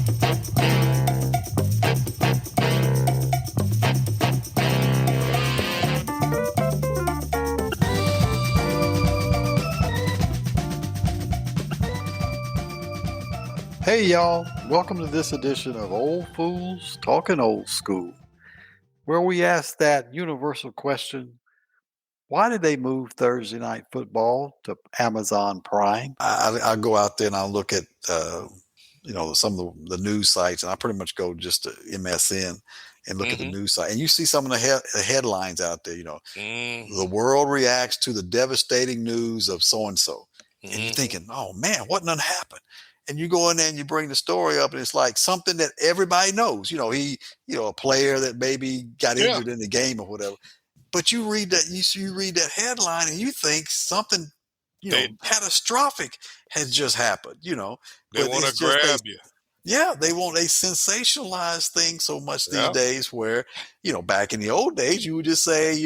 Hey y'all, welcome to this edition of Old Fools Talking Old School, where we ask that universal question: why did they move Thursday night football to Amazon Prime? I go out there and I look at some of the news sites, and I pretty much go just to MSN and look at the Mhm, news site, and you see some of the headlines out there. The mhm, world reacts to the devastating news of so and so, and you're mhm. thinking, oh man, what done happened? And you go in there and you bring the story up, and it's like something that everybody knows. A player that maybe got Yeah, injured in the game or whatever. But you read that headline, and you think something, they catastrophic has just happened. they But wanna it's just grab you. they sensationalize things so much these Yeah, days where, back in the old days, you would just say,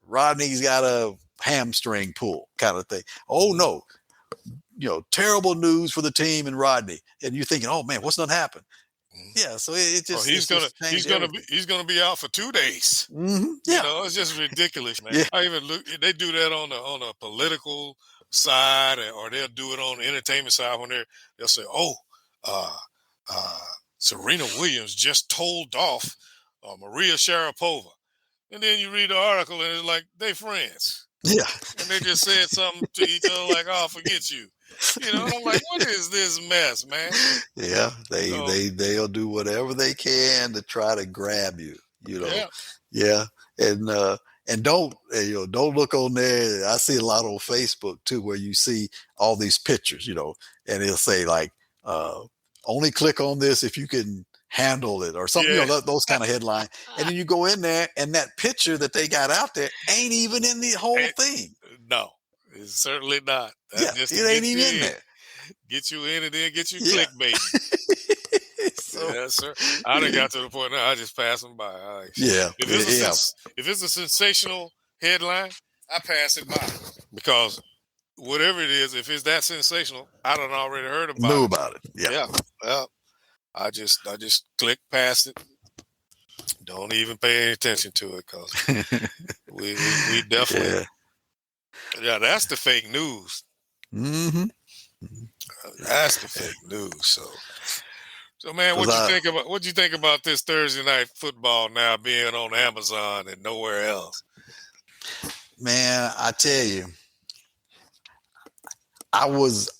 Rodney's got a hamstring pull kind of thing. Oh mhm. no, terrible news for the team and Rodney. And you're thinking, oh man, what's done happened? Mhm. Yeah. So Oh, it's just changed everything. he's gonna be out for 2 days. Yeah. It's just ridiculous, man. Yeah. I even look they do that on a political side, or they'll do it on the entertainment side when they'll say, "Oh, uh, uh, Serena Williams just told off, Maria Sharapova." And then you read the article and it's like, they friends. Yeah. And they just said something to each other like, "Oh, forget you." And I'm like, "What is this mess, man?" Yeah, So, they'll do whatever they can to try to grab you, you know. yeah. Yeah, and don't look on there. I see a lot on Facebook too, where you see all these pictures, and it'll say like, uh, only click on this if you can handle it or something, Yeah. those kind of headline. And then you go in there, and that picture that they got out there ain't even in the whole Ain't thing. no, it's certainly not. That's Yeah, just to it ain't get you even in in. there. Get you in and then get you Yeah. clickbaiting. So Yes, sir. I done got to the point now I just pass them by. yeah, yeah. If it's a sensational headline, I pass it by. Because whatever it is, if it's that sensational, I done already heard about Knew it. about it. Yeah. Yeah. Well, I just click past it. Don't even pay any attention to it because we definitely, Yeah. yeah, that's the fake news. Hmm. That's the fake news. So man, Because I, what you think about this Thursday night football now being on Amazon and nowhere else? man, I tell you, I was,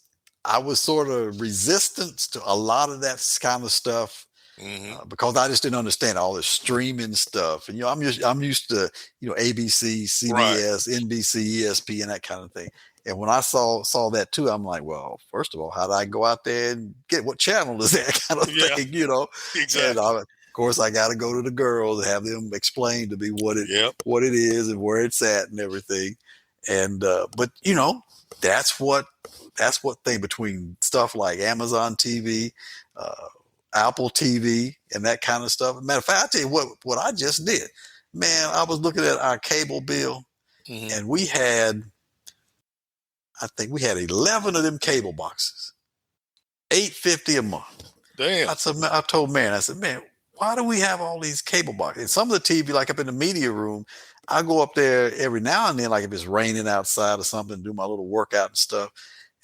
I was sort of resistant to a lot of that kind of stuff Hmm. because I just didn't understand all this streaming stuff. And I'm used to ABC, Right. CBS, NBC, ESPN, that kind of thing. And when I saw that too, I'm like, well, first of all, how do I go out there and get what channel is that kind of Yeah, thing? And exactly. of course, I got to go to the girls and have them explain to me Yep. what it is and where it's at and everything. And but that's what thing between stuff like Amazon TV, uh, Apple TV, and that kind of stuff. Matter of fact, I tell you what I just did. Man, I was looking at our cable bill, Hmm. and I think we had 11 of them cable boxes, $8.50 a month. Damn. I told man, I said, man, why do we have all these cable boxes? And some of the TV, like up in the media room, I go up there every now and then, like if it's raining outside or something, do my little workout and stuff.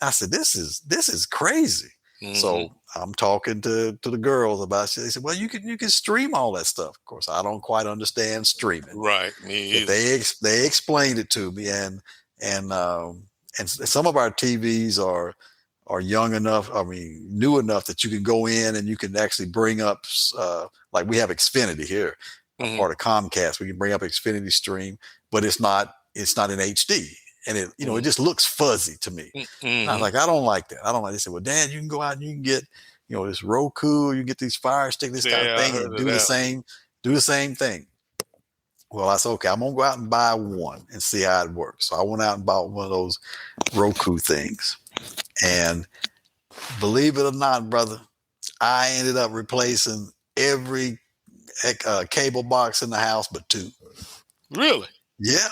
I said, this is crazy. Hmm. So I'm talking to the girls about it. They said, well, you can stream all that stuff. Of course, I don't quite understand streaming, Right. Me but either. they explained it to me, and some of our TVs are young enough, I mean, new enough that you can go in and you can actually bring up, like we have Xfinity here, a Hmm. part of Comcast. We can bring up Xfinity Stream, but it's not in HD, and it Hmm. just looks fuzzy to me. And I was Hmm. like, I don't like that. I don't like. They said, well, Dad, you can go out and you can get, this Roku, you can get these Fire Stick, this kind of Yeah, I thing, heard and of that. do the same thing. Well, I said, okay, I'm gonna go out and buy one and see how it works. So I went out and bought one of those Roku things, and believe it or not, brother, I ended up replacing every cable box in the house but two. Really? Yeah,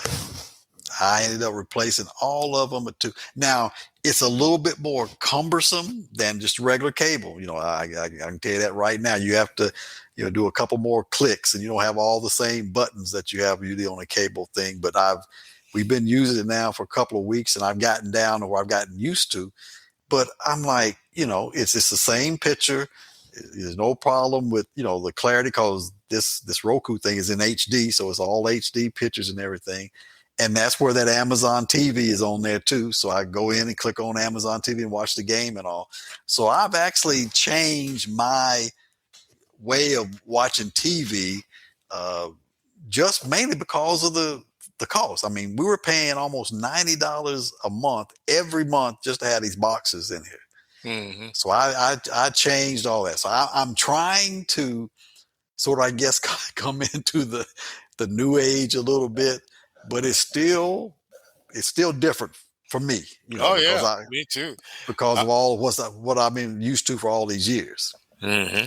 I ended up replacing all of them but two. Now, it's a little bit more cumbersome than just regular cable. I can tell you that right now. You have to, do a couple more clicks, and you don't have all the same buttons that you have usually on a cable thing. But we've been using it now for a couple of weeks, and I've gotten down to where I've gotten used to. But I'm like, it's the same picture. There's no problem with, the clarity, because this Roku thing is in HD, so it's all HD pictures and everything. And that's where that Amazon TV is on there too. So I go in and click on Amazon TV and watch the game and all. So I've actually changed my way of watching TV, just mainly because of the cost. I mean, we were paying almost $90 a month every month just to have these boxes in here. Mm-hmm. So I changed all that. So I'm trying to sort of, I guess, come into the new age a little bit, but it's still different for me. Oh because yeah, me too. because of all what I've been used to for all these years. Mm-hmm.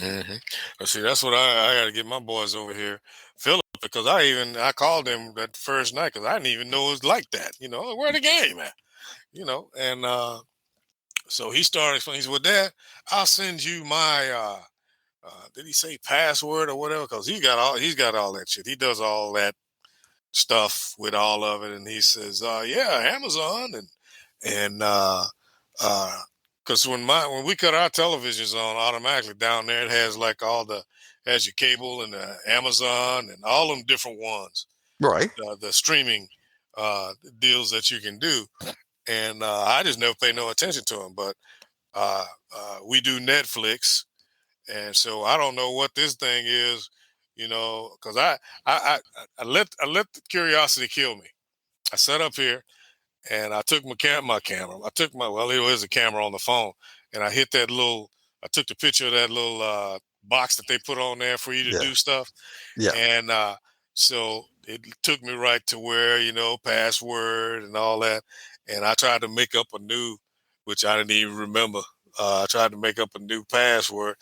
Mm-hmm. But see, that's what I got to get my boys over here, Philip, because I called him that first night because I didn't even know it was like that. Where the game at? And so he started explaining. He said, "Well, Dad, I'll send you my did he say password or whatever? Because he's got all that shit. He does all that stuff with all of it." And he says, "Yeah, Amazon and because when we cut our televisions on automatically down there, it has like has your cable and Amazon and all them different ones, Right. the streaming deals that you can do." And I just never pay no attention to them, but we do Netflix, and so I don't know what this thing is, because I let the curiosity kill me. I sat up here and I took my camera. I took it was a camera on the phone, and I took the picture of that little box that they put on there for you to do stuff. Yeah. And so it took me right to where, password and all that. And I tried to make up a new, which I didn't even remember. I tried to make up a new password,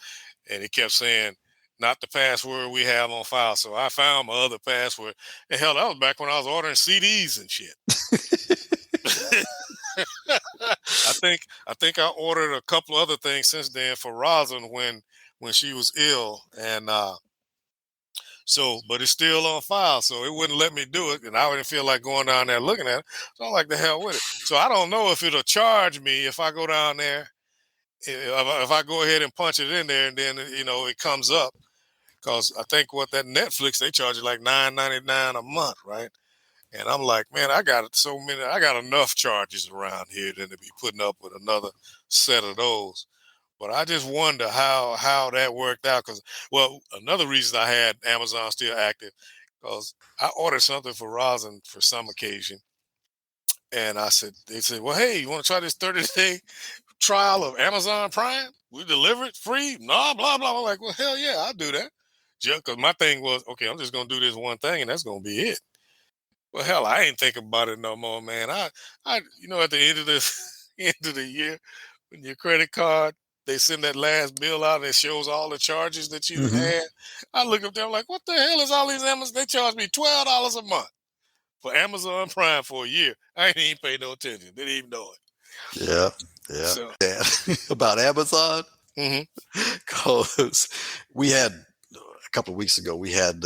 and it kept saying, "Not the password we have on file." So I found my other password. And hell, that was back when I was ordering CDs and shit. I think I ordered a couple other things since then for Rosalind when she was ill, and but it's still on file, so it wouldn't let me do it, and I wouldn't feel like going down there looking at it. So I'm like, the hell with it. So I don't know if it'll charge me if I go down there, if I go ahead and punch it in there, and then it comes up, because I think what that Netflix, they charge you like $9.99 a month, right? And I'm like, man, I got enough charges around here than to be putting up with another set of those. But I just wonder how that worked out. Because, well, another reason I had Amazon still active, because I ordered something for Rosin for some occasion, and they said, well, hey, you want to try this 30-day trial of Amazon Prime? We deliver it free. Blah blah blah. I'm like, well, hell yeah, I'll do that. Just because my thing was, okay, I'm just gonna do this one thing, and that's gonna be it. Well, hell, I ain't thinking about it no more, man. At the end of this end of the year, when your credit card, they send that last bill out and it shows all the charges that you had. I look up there, I'm like, what the hell is all these Amazon? They charge me $12 a month for Amazon Prime for a year. I ain't even pay no attention. Didn't even know it. Yeah. So, about Amazon, mm-hmm. because we had a couple of weeks ago, we had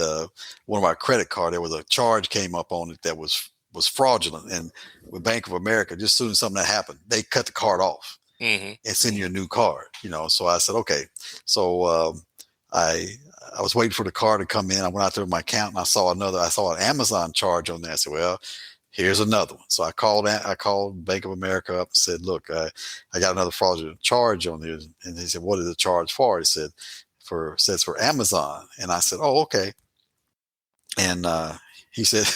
one of our credit card. There was a charge came up on it that was fraudulent, and with Bank of America, just as soon as something that happened, they cut the card off and send you a new card. So I said, okay. So I was waiting for the card to come in. I went out there with my account, and I saw an Amazon charge on there. I said, well, here's another one. So I called Bank of America up and said, look, I got another fraudulent charge on there. And they said, what is the charge for? He said, for Amazon. And I said, oh, okay. And he said,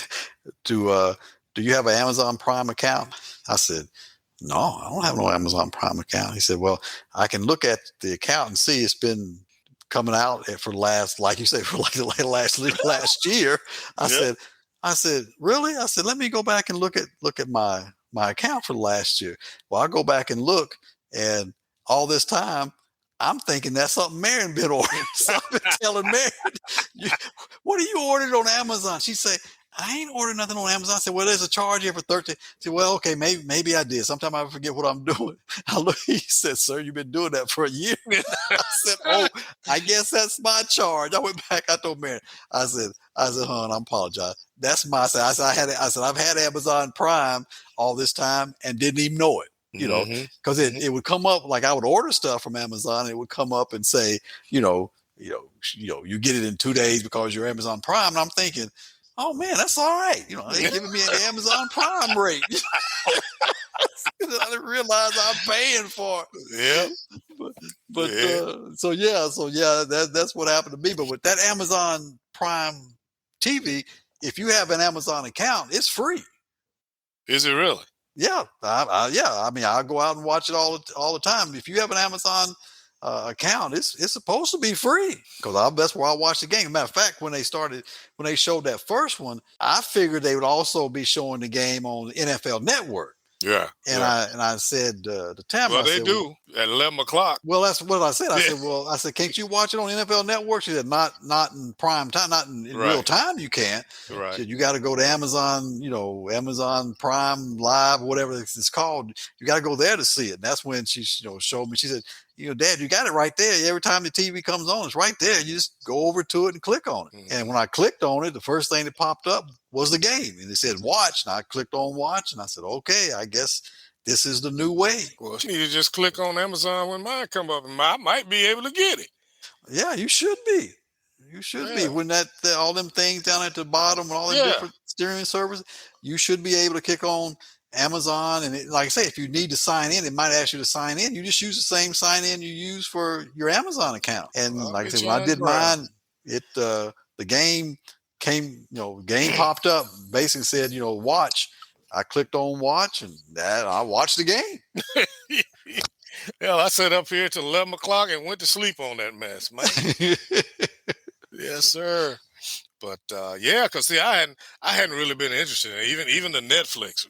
do you have an Amazon Prime account? I said, no, I don't have no Amazon Prime account. He said, well, I can look at the account and see it's been coming out for the last, like you said, for like the last year. I said, really? I said, let me go back and look at my account for the last year. Well, I go back and look, and all this time, I'm thinking that's something Marion been ordering. So I've been telling Marion, what are you ordered on Amazon? She said, I ain't ordered nothing on Amazon. I said, well, there's a charge here for 13. I said, well, okay, maybe I did. Sometimes I forget what I'm doing. I look, he said, sir, you've been doing that for a year. I said, oh, I guess that's my charge. I went back. I told Mary, I said, hon, I apologize. That's my, I said, I've had Amazon Prime all this time and didn't even know it. Because it would come up like I would order stuff from Amazon. And it would come up and say, you get it in 2 days because you're Amazon Prime. And I'm thinking, oh man, that's all right. They're giving me an Amazon Prime rate. I didn't realize I'm paying for Yeah. but so yeah, that's what happened to me. But with that Amazon Prime TV, if you have an Amazon account, it's free. Is it really? Yeah, I mean, I go out and watch it all the time. If you have an Amazon account, it's supposed to be free because that's where I watch the game. Matter of fact, when they showed that first one, I figured they would also be showing the game on NFL Network. Yeah. And I said to Tamara, well, they do at 11 o'clock. Well, that's what I said. I said, can't you watch it on NFL Network? She said, not in prime time, not in real time. You can't. Right. She said, you got to go to Amazon, Amazon Prime Live, whatever it's called. You got to go there to see it. And that's when she, showed me. She said, Dad, you got it right there. Every time the TV comes on, it's right there. You just go over to it and click on it. Mm-hmm. And when I clicked on it, the first thing that popped up was the game. And it said watch. And I clicked on watch. And I said, okay, I guess this is the new way. Well, you need to just click on Amazon when mine come up, and I might be able to get it. Yeah, you should be. You should be. When all them things down at the bottom and all them different streaming services, you should be able to click on Amazon. And like I say, if you need to sign in, it might ask you to sign in. You just use the same sign in you use for your Amazon account. And like I said, when I did mine, the game came, game popped up, basically said, watch. I clicked on watch and I watched the game. Hell, I sat up here till 11 o'clock and went to sleep on that mess, man. Yes, sir. But because see, I hadn't really been interested in it. Even the Netflix.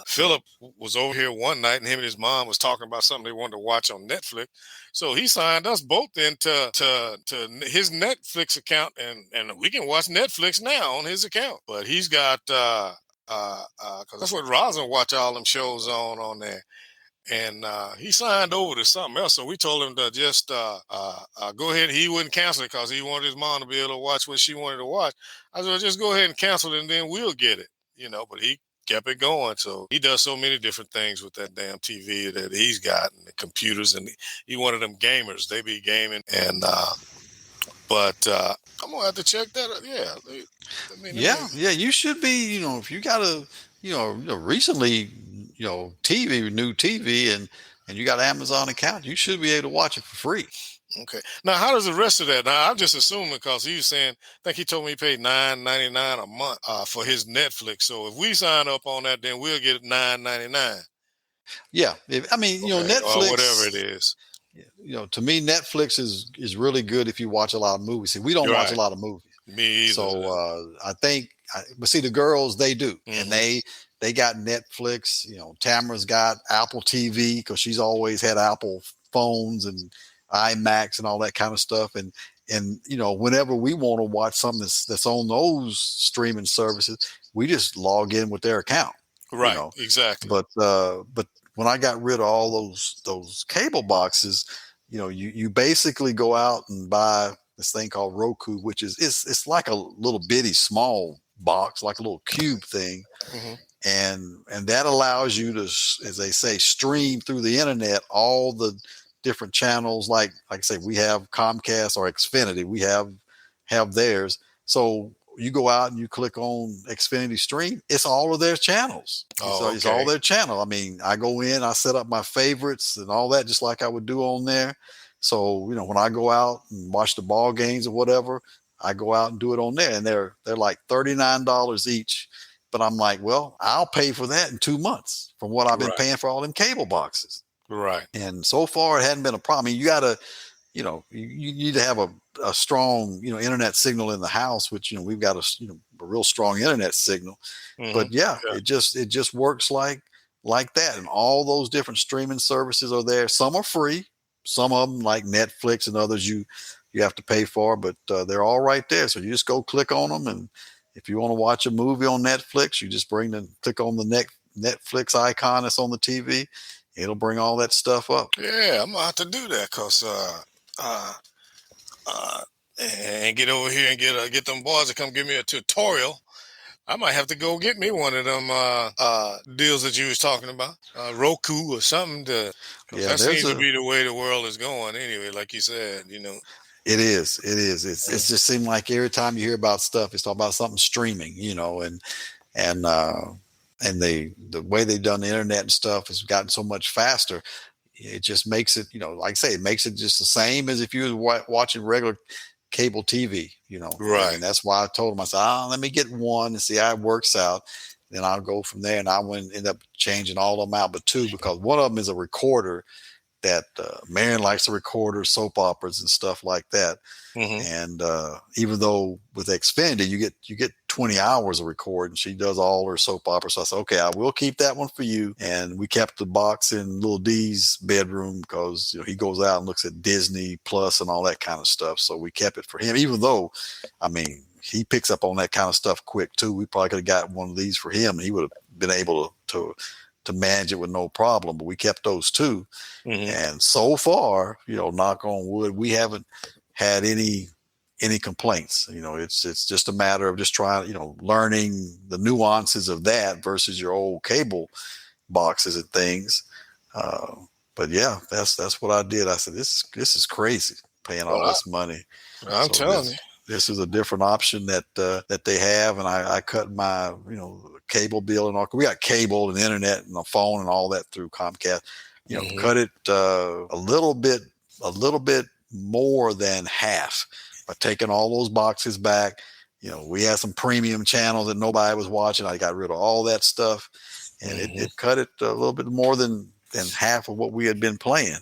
Philip was over here one night, and him and his mom was talking about something they wanted to watch on Netflix. So he signed us both into to his Netflix account, and we can watch Netflix now on his account. But he's got because that's what Rosalind watch all them shows on there. And he signed over to something else. So we told him to just go ahead. He wouldn't cancel it because he wanted his mom to be able to watch what she wanted to watch. I said, well, just go ahead and cancel it and then we'll get it. But he kept it going. So he does so many different things with that damn TV that he's got and the computers. And he one of them gamers. They be gaming. And but I'm going to have to check that out. Yeah. You should be, if you got a, recently, new TV and you got an Amazon account, you should be able to watch it for free. Okay. Now, how does the rest of that? Now, I'm just assuming because he was saying, I think he told me he paid $9.99 a month for his Netflix. So if we sign up on that, then we'll get $9.99. Yeah. Netflix or whatever it is. To me, Netflix is really good if you watch a lot of movies. See, we don't watch a lot of movies. Me either. So I think, but see, the girls, they do. Mm-hmm. And they got Netflix. Tamara's got Apple TV because she's always had Apple phones and iMacs and all that kind of stuff. And whenever we want to watch something that's on those streaming services, we just log in with their account. Right. Exactly. But when I got rid of all those cable boxes, you basically go out and buy this thing called Roku, which is it's like a little bitty small box, like a little cube thing. Mm-hmm. And that allows you to, as they say, stream through the internet all the different channels. Like I say, we have Comcast or Xfinity. We have theirs. So you go out and you click on Xfinity Stream. It's all of their channels. It's all their channel. I mean, I go in, I set up my favorites and all that, just like I would do on there. So when I go out and watch the ball games or whatever, I go out and do it on there, and they're like $39 each. But I'm like, well, I'll pay for that in 2 months from what I've been paying for all them cable boxes. Right. And so far, it hadn't been a problem. I mean, you got to, you need to have a strong, internet signal in the house, which, we've got a real strong internet signal. Mm-hmm. But it just works like that. And all those different streaming services are there. Some are free. Some of them, like Netflix and others, you have to pay for, but they're all right there. So you just go click on them and If you want to watch a movie on Netflix, you just click on the Netflix icon that's on the TV. It'll bring all that stuff up. Yeah, I'm gonna have to do that because uh, uh, and get over here and get them boys to come give me a tutorial. I might have to go get me one of them deals that you was talking about, Roku or something. Because Yeah, that seems to be the way the world is going. Anyway, like you said, It is. It is. It's just seemed like every time you hear about stuff, it's talking about something streaming, and and the way they've done the internet and stuff has gotten so much faster. It just makes it, like I say, it makes it just the same as if you was watching regular cable TV, Right. And that's why I told him, I said, let me get one and see how it works out. Then I'll go from there. And I went end up changing all of them out, but two, because one of them is a recorder that Marion likes to record soap operas and stuff like that. Mm-hmm. And even though with Xfinity you get 20 hours of recording, she does all her soap operas. So I said, okay, I will keep that one for you. And we kept the box in Little D's bedroom because he goes out and looks at Disney Plus and all that kind of stuff. So we kept it for him, even though, I mean, he picks up on that kind of stuff quick too. We probably could have got one of these for him, and he would have been able to manage it with no problem. But we kept those two. Mm-hmm. And so far, knock on wood, we haven't had any complaints. It's just a matter of just trying, learning the nuances of that versus your old cable boxes and things. But yeah, that's what I did. I said, this is crazy, paying all this money. I'm telling you. This is a different option that they have, and I cut my cable bill and all. We got cable and internet and a phone and all that through Comcast. Mm-hmm. Cut it a little bit more than half by taking all those boxes back. We had some premium channels that nobody was watching. I got rid of all that stuff, and it cut it a little bit more than half of what we had been playing.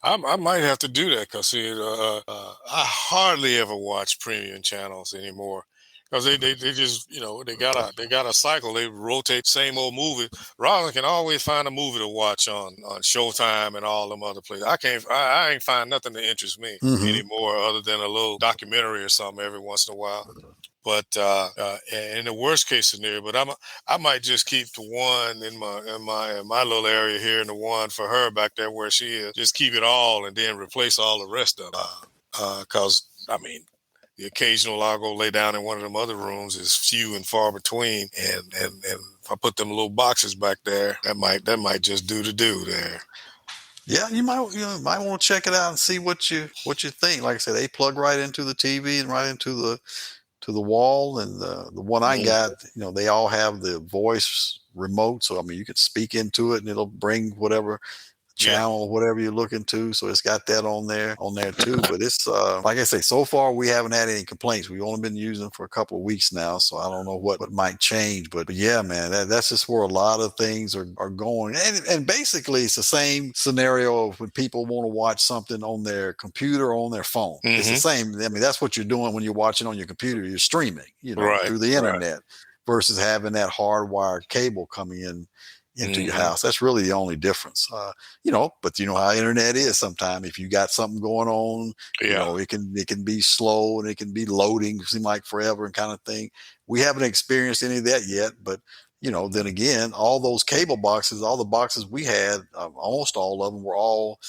I might have to do that because I hardly ever watch premium channels anymore because they just they got a cycle. They rotate same old movie. Rollins can always find a movie to watch on Showtime and all them other places. I ain't find nothing to interest me anymore other than a little documentary or something every once in a while. But in the worst case scenario, but I might just keep the one in my little area here and the one for her back there where she is. Just keep it all and then replace all the rest of it. Because I mean, the occasional I'll go lay down in one of them other rooms is few and far between. And if I put them little boxes back there, that might just do there. Yeah, you might want to check it out and see what you think. Like I said, they plug right into the TV and right into the wall, and the one I got, they all have the voice remote, so I mean you can speak into it and it'll bring whatever channel, whatever you're looking to. So it's got that on there too. But it's like I say, so far we haven't had any complaints. We've only been using it for a couple of weeks now, so I don't know what might change. But yeah, man, that's just where a lot of things are going. And basically it's the same scenario of when people want to watch something on their computer or on their phone. It's the same. I mean, that's what you're doing when you're watching on your computer. You're streaming, through the internet versus having that hardwired cable coming into your house. That's really the only difference. But you know how internet is sometimes. If you got something going on, it can be slow and it can be loading, seem like forever and kind of thing. We haven't experienced any of that yet, but then again, all those cable boxes, all the boxes we had, almost all of them were all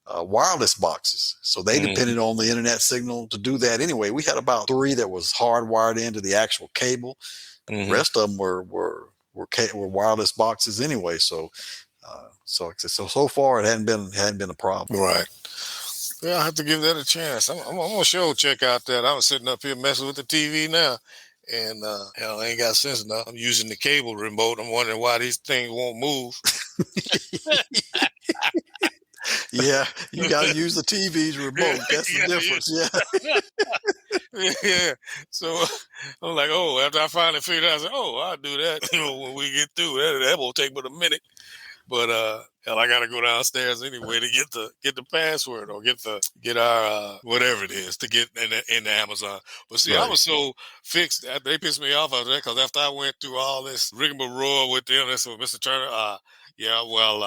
wireless boxes. So they depended on the internet signal to do that anyway. We had about 3 that was hardwired into the actual cable. The rest of them were wireless boxes anyway. So far it hadn't been a problem. Right. Yeah, I have to give that a chance. I'm gonna sure check out that. I was sitting up here messing with the TV now, and I ain't got sense enough. I'm using the cable remote. I'm wondering why these things won't move. Yeah, you got to use the TV's remote. That's the difference. Yeah. Yeah. So I'm like, after I finally figured out, I said, I'll do that. When we get through, that won't take but a minute. But hell, I gotta go downstairs anyway to get the password or get our whatever it is to get in the Amazon. But see, I was so fixed that they pissed me off after that because after I went through all this rigmarole with them, that's what Mr. Turner, Yeah, well,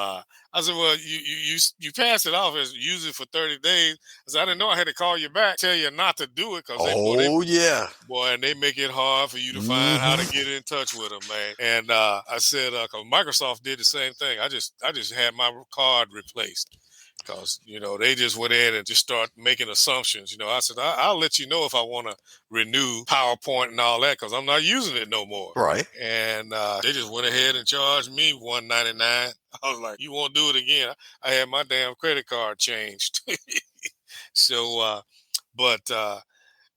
I said, well, you pass it off as use it for 30 days. I said, I didn't know I had to call you back, tell you not to do it, because Oh yeah. and they make it hard for you to find how to Hmm. get in touch with them, man. And I said, because Microsoft did the same thing. I just had my card replaced because they just went in and just start making assumptions. I said I'll let you know if I want to renew PowerPoint and all that because I'm not using it no more. Right. And they just went ahead and charged me $199. I was like, you won't do it again? I had my damn credit card changed. So, but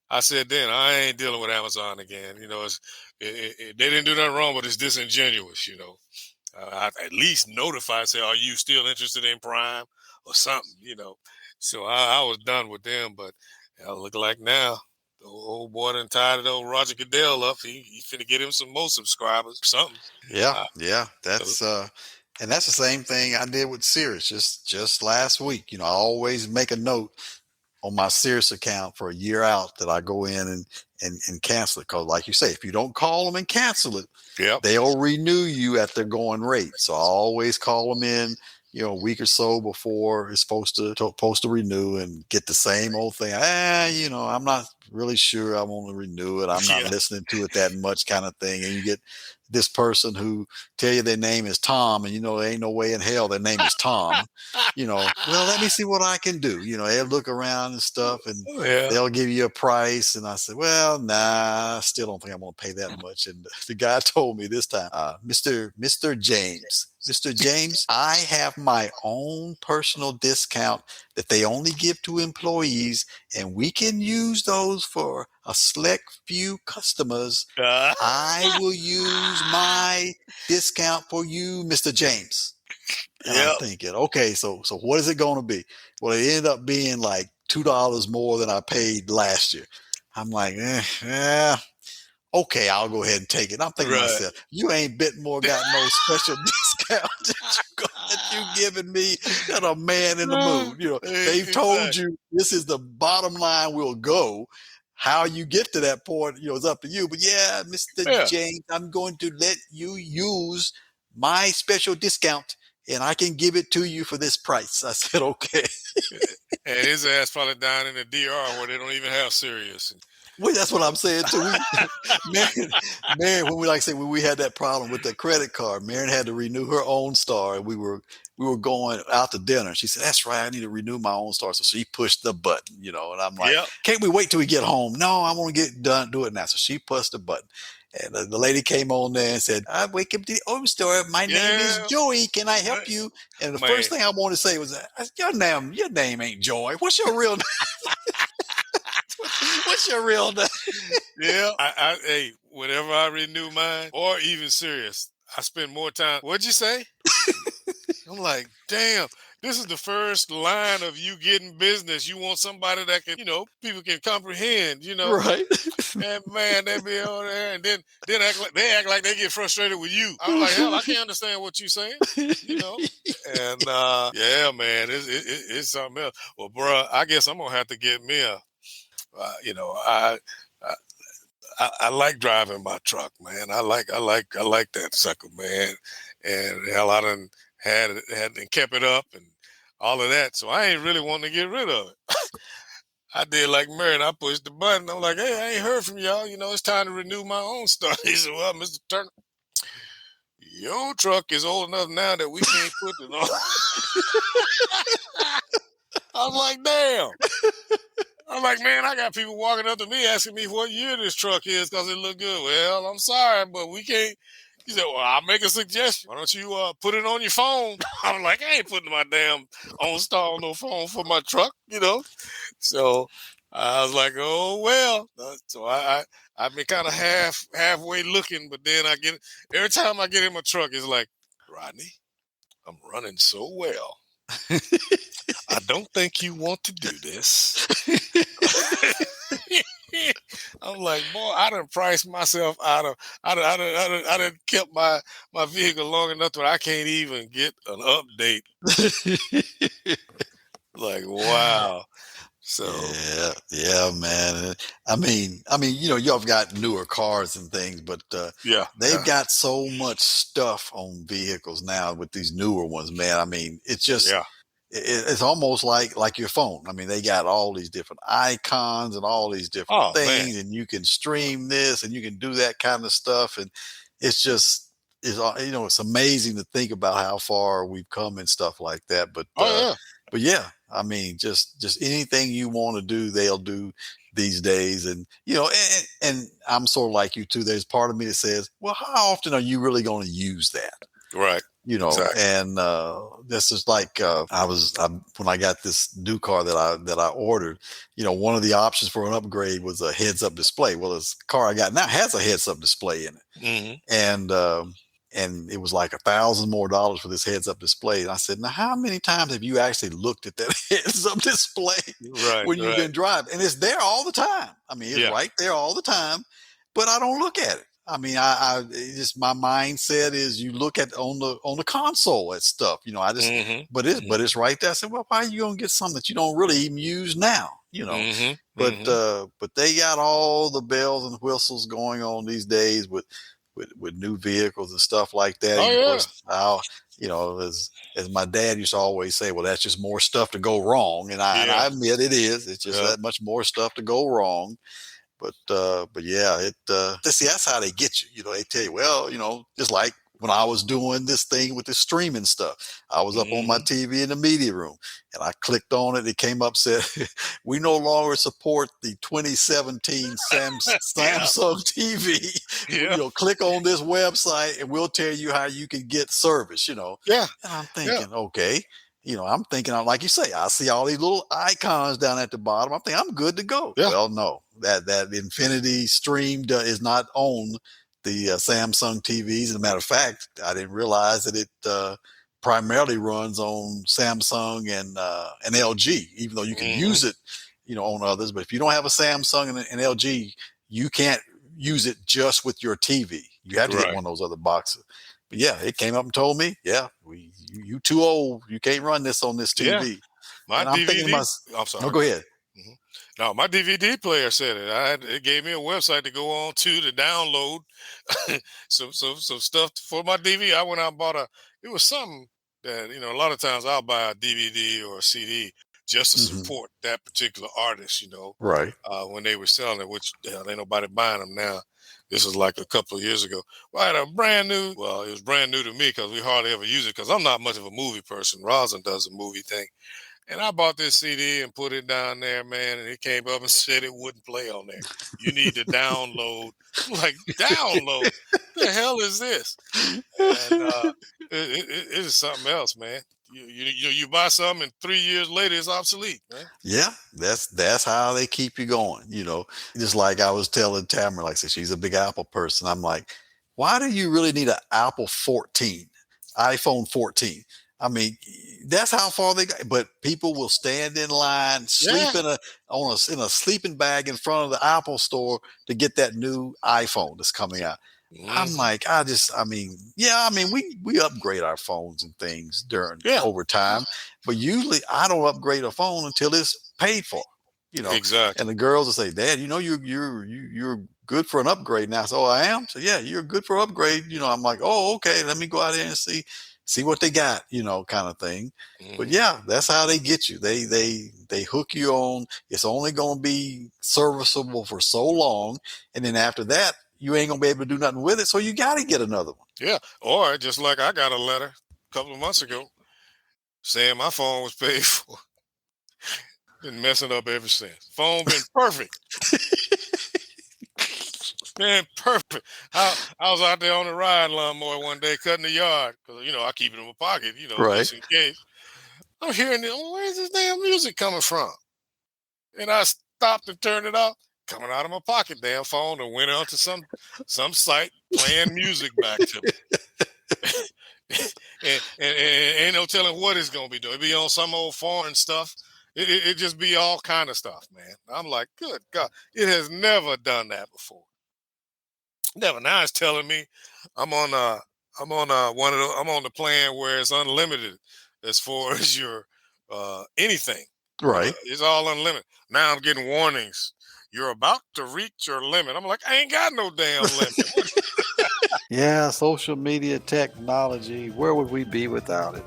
I said then I ain't dealing with Amazon again. They didn't do nothing wrong, but it's disingenuous. I at least notify, say, are you still interested in Prime or something? So I was done with them, but look like now the old boy done tied it old Roger Goodell up. He finna get him some more subscribers, something. Yeah, Uh, yeah. so, And that's the same thing I did with Sirius just last week. I always make a note on my Sirius account for a year out that I go in and cancel it. Because, like you say, if you don't call them and cancel it, yep. they'll renew you at their going rate. So I always call them in, a week or so before it's supposed to renew and get the same old thing. I'm not really sure I want to renew it. I'm not Yeah. listening to it that much, kind of thing. And you get this person who tell you their name is Tom, and there ain't no way in hell their name is Tom. Well, let me see what I can do. They'll look around and stuff, and Yeah. they'll give you a price. And I said, well, nah, I still don't think I'm going to pay that much. And the guy told me this time, Mr. James, I have my own personal discount that they only give to employees, and we can use those for a select few customers. Uh, I will use my discount for you, Mr. James. And I'm yep. thinking, okay, so what is it going to be? Well, it ended up being like $2 more than I paid last year. I'm like, okay, I'll go ahead and take it. I'm thinking to Right. myself, you ain't bit more got no special discount that you giving me than a man in the moon. They've told Exactly. you this is the bottom line we'll go. How you get to that point, is up to you. But yeah, Mr. Yeah. James, I'm going to let you use my special discount and I can give it to you for this price. I said, okay. And his ass probably down in the DR where they don't even have Sirius. Well, that's what I'm saying too. Marion, when we had that problem with the credit card, Marion had to renew her own star, and we were going out to dinner. She said, "That's right, I need to renew my own star." So she pushed the button, and I'm like, Yep. "Can't we wait till we get home?" No, I want to get done, do it now. So she pushed the button, and the lady came on there and said, "I wake up to the home store. My name is Yeah. Joey. Can I help Man. you?" And the Man. first thing I wanted to say was, Your name ain't Joy. What's your real name? What's your real name?" Yeah. Hey, whenever I renew mine or even Sirius, I spend more time. What'd you say? I'm like, damn, this is the first line of you getting business. You want somebody that can, people can comprehend. Right. And man, they be on there and then act like they get frustrated with you. I'm like, hell, I can't understand what you're saying, you know. And yeah, man, it's something else. Well, bro, I guess I'm gonna have to get me a, uh, you know, I, I I like driving my truck, man. I like that sucker, man. And hell, I done had and kept it up and all of that. So I ain't really wanting to get rid of it. I did like Mary, and I pushed the button. I'm like, hey, I ain't heard from y'all. It's time to renew my own stuff. He said, well, Mr. Turner, your truck is old enough now that we can't put it on. I was like, damn. I'm like, man, I got people walking up to me asking me what year this truck is because it look good. Well, I'm sorry, but we can't. He said, well, I'll make a suggestion. Why don't you put it on your phone? I'm like, I ain't putting my damn OnStar on no phone for my truck. So I was like, oh well. So I've been kind of halfway looking, but then every time I get in my truck, it's like, Rodney, I'm running so well. I don't think you want to do this. I'm like, boy, I done priced myself out of, I done kept my vehicle long enough that I can't even get an update. Like, wow. So Yeah, yeah, man. Y'all have got newer cars and things, but yeah, they've yeah, got so much stuff on vehicles now with these newer ones, man. I mean, it's just yeah. it's almost like your phone. I mean, they got all these different icons and all these different Oh man. things, and you can stream this and you can do that kind of stuff, and it's just it's amazing to think about how far we've come and stuff like that. Oh yeah. But yeah, I mean, just anything you want to do, they'll do these days, and I'm sort of like you too. There's part of me that says, well, how often are you really going to use that? Right. Exactly. And this is like when I got this new car that I ordered. One of the options for an upgrade was a heads up display. Well, this car I got now has a heads up display in it, Hmm. and it was like $1,000 more for this heads up display. And I said, now how many times have you actually looked at that heads up display Right. when you've Right. been driving? And it's there all the time. I mean, it's Yeah. right there all the time, but I don't look at it. I mean, it's just my mindset is you look at on the console at stuff. I just Hmm. but it's right there. I said, well, why are you gonna get something that you don't really even use now? Hmm. But Hmm. but they got all the bells and whistles going on these days with new vehicles and stuff like that. Oh And of yeah. course, as my dad used to always say, well, that's just more stuff to go wrong. And Yeah. I admit it is. It's just Yeah. that much more stuff to go wrong. But yeah, see, that's how they get you. They tell you, well, just like when I was doing this thing with this streaming stuff, I was up on my Hmm. TV in the media room and I clicked on it. It came up, said, we no longer support the 2017 Yeah. Samsung TV. Yeah. Click on this website and we'll tell you how you can get service. Yeah. And I'm Yeah. thinking, okay. I'm thinking, like you say, I see all these little icons down at the bottom. I'm thinking I'm good to go. Yeah. Well, no, that Infinity Stream is not on the Samsung TVs. As a matter of fact, I didn't realize that it primarily runs on Samsung and LG, even though you can Hmm. use it, on others. But if you don't have a Samsung and LG, you can't use it just with your TV. You have to get Right. one of those other boxes. But yeah, it came up and told me, yeah, you too old. You can't run this on this Yeah. TV. My And I'm thinking to DVD. myself, I'm no, sorry. go ahead. Hmm. No, my DVD player said it. It gave me a website to go on to download some stuff for my DVD. I went out and bought it was something that, a lot of times I'll buy a DVD or a CD just to Hmm. support that particular artist, Right. when they were selling it, which ain't nobody buying them now. This was like a couple of years ago. Well, I had a brand new, well, it was brand new to me because we hardly ever use it because I'm not much of a movie person. Rosin does the movie thing. And I bought this CD and put it down there, man, and it came up and said it wouldn't play on there. You need to download. I'm like, download? The hell is this? And it is something else, man. You buy something and 3 years later it's obsolete, man. Yeah, that's how they keep you going. Just like I was telling Tamara, like I said, she's a big Apple person. I'm like, why do you really need an Apple 14, iPhone 14? I mean, that's how far they got. But people will stand in line, sleep Yeah. in a sleeping bag in front of the Apple store to get that new iPhone that's coming out. I'm Hmm. like, I mean, yeah, I mean, we upgrade our phones and things during Yeah. over time, but usually I don't upgrade a phone until it's paid for, you know. And Exactly. the girls will say, Dad, you're good for an upgrade now. So I am. So yeah, you're good for upgrade. I'm like, oh, okay, let me go out there and see what they got, kind of thing. But Hmm. yeah, that's how they get you. They hook you on. It's only going to be serviceable for so long, and then after that, you ain't gonna be able to do nothing with it. So you got to get another one. Yeah. Or just like I got a letter a couple of months ago saying my phone was paid for. Been messing up ever since. Phone been perfect. Man, perfect. I was out there on the ride lawnmower one day cutting the yard because I keep it in my pocket, Right. just in case. I'm hearing this. Oh, where's this damn music coming from? And I stopped and turned it off. Coming out of my pocket, damn phone, and went onto some site playing music back to me. And ain't no telling what it's gonna be doing. It be on some old foreign stuff. It just be all kind of stuff, man. I'm like, good God, it has never done that before. Never. Now it's telling me I'm on one of the I'm on the plan where it's unlimited as far as your anything. Right. It's all unlimited. Now I'm getting warnings. You're about to reach your limit. I'm like, I ain't got no damn limit. Yeah, social media technology, where would we be without it?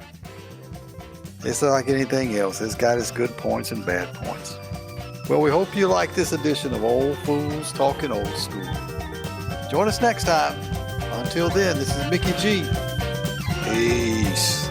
It's like anything else. It's got its good points and bad points. Well, we hope you like this edition of Old Fools Talking Old School. Join us next time. Until then, this is Mickey G. Peace.